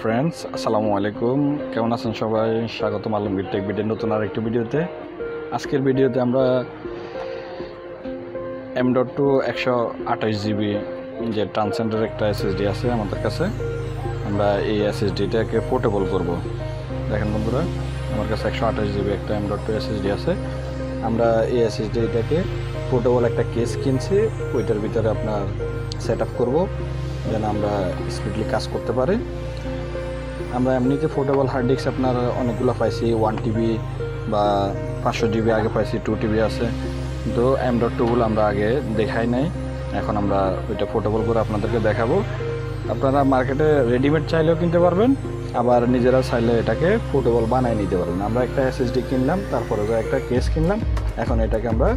Friends, আসসালামু আলাইকুম। কেমন আছেন সবাই? স্বাগতম আলমগীর টেক ভিডিওর নতুন আরেকটি ভিডিওতে। আজকের ভিডিওতে আমরা M.2 128GB যে ট্রান্সেন্ডার একটা SSD আছে আমাদের কাছে, আমরা এই SSDটাকে পোর্টেবল করব। দেখেন বন্ধুরা, আমার কাছে 128GB একটা M.2 SSD আছে। আমরা এই SSDটাকে পোর্টেবল একটা কেস কিনছি, ওইটার ভিতরে আপনার সেট আপ করবো যেন আমরা স্পিডলি কাজ করতে পারি। আমরা এমনিতে পোর্টেবল হার্ড ডিস্ক আপনার অনেকগুলো পাইছি, 1TB বা 500GB আগে পাইছি, 2TB আছে, কিন্তু M.2গুলো আমরা আগে দেখাই নাই। এখন আমরা ওইটা পোর্টেবল করে আপনাদেরকে দেখাবো। আপনারা মার্কেটে রেডিমেড চাইলেও কিনতে পারবেন, আবার নিজেরা চাইলে এটাকে পোর্টেবল বানায় নিতে পারবেন। আমরা একটা SSD কিনলাম, তারপরে একটা কেস কিনলাম, এখন এটাকে আমরা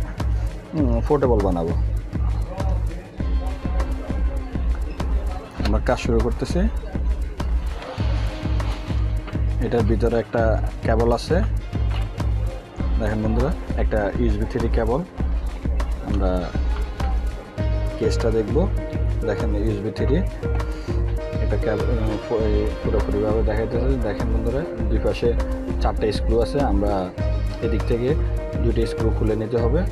পোর্টেবল বানাবো। আমরা কাজ শুরু করতেছি। এটার ভিতরে একটা কেবল আছে, দেখেন বন্ধুরা, একটা USB 3 কেবল। আমরা কেসটা দেখব। দেখেন USB 3 এটা পুরোপুরিভাবে দেখাইতেছে। দেখেন বন্ধুরা, দুই পাশে 4টে স্ক্রু আছে। আমরা এদিক থেকে 2টি স্ক্রু খুলে নিতে হবে।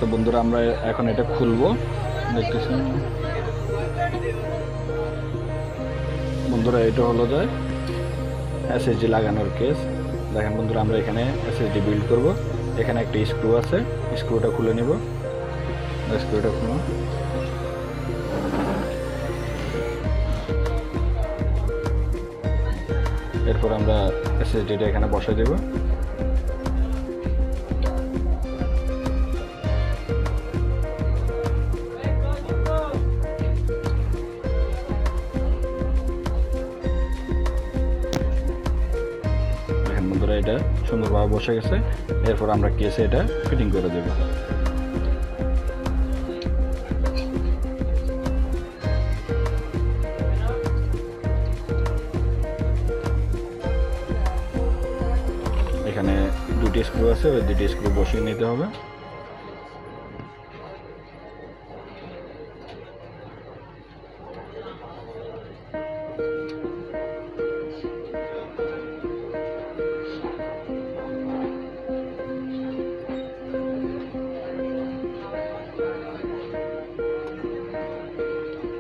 তো বন্ধুরা, আমরা এখন এটা খুলবো। দেখতেছেন বন্ধুরা, এটা হলো যে SSD লাগানোর কেস। দেখেন বন্ধুরা, আমরা এখানে SSD বিল্ড করব। এখানে একটা স্ক্রু আছে, স্ক্রুটা খুলে নিব। স্ক্রুটা খুলো। এরপর আমরা SSDটা এখানে বসাই দেব। বন্ধুরা, এটা সুন্দরভাবে বসে গেছে। এরপর আমরা কেসে এটা ফিটিং করে দেব। এখানে 2টি স্ক্রু আছে, ওই 2টি স্ক্রু বসিয়ে নিতে হবে।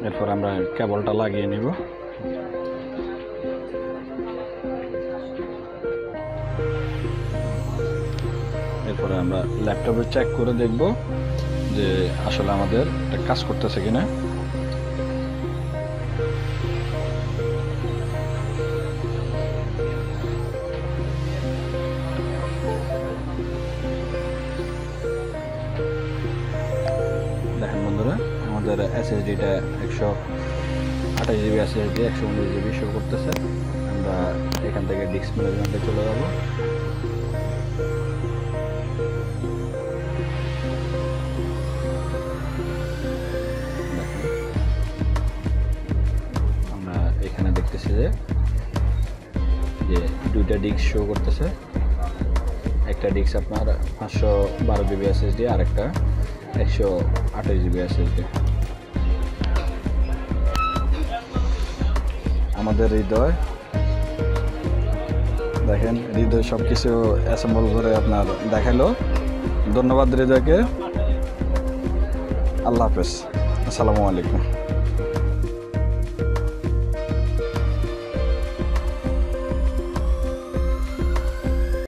এরপর আমরা কেবলটা লাগিয়ে নিব। এরপরে আমরা ল্যাপটপে চেক করে দেখব যে আসলে আমাদের এটা কাজ করতেছে কিনা। দেখেন বন্ধুরা, আমাদের SSDটা 128GB SSD 119GB শো করতেছে। আমরা এখান থেকে ডিস্ক ম্যানেজমেন্টে চলে যাব। আমরা এখানে দেখতেছি যে 2টা ডিস্ক শো করতেছে। একটা ডিস্ক আপনার 512GB SSD আর একটা 128GB SSD। আমাদের হৃদয়, দেখেন হৃদয় সব কিছু অ্যাসেম্বল করে আপনার দেখালো। ধন্যবাদ হৃদয়কে। আল্লাহ হাফেজ, আসসালামু আলাইকুম।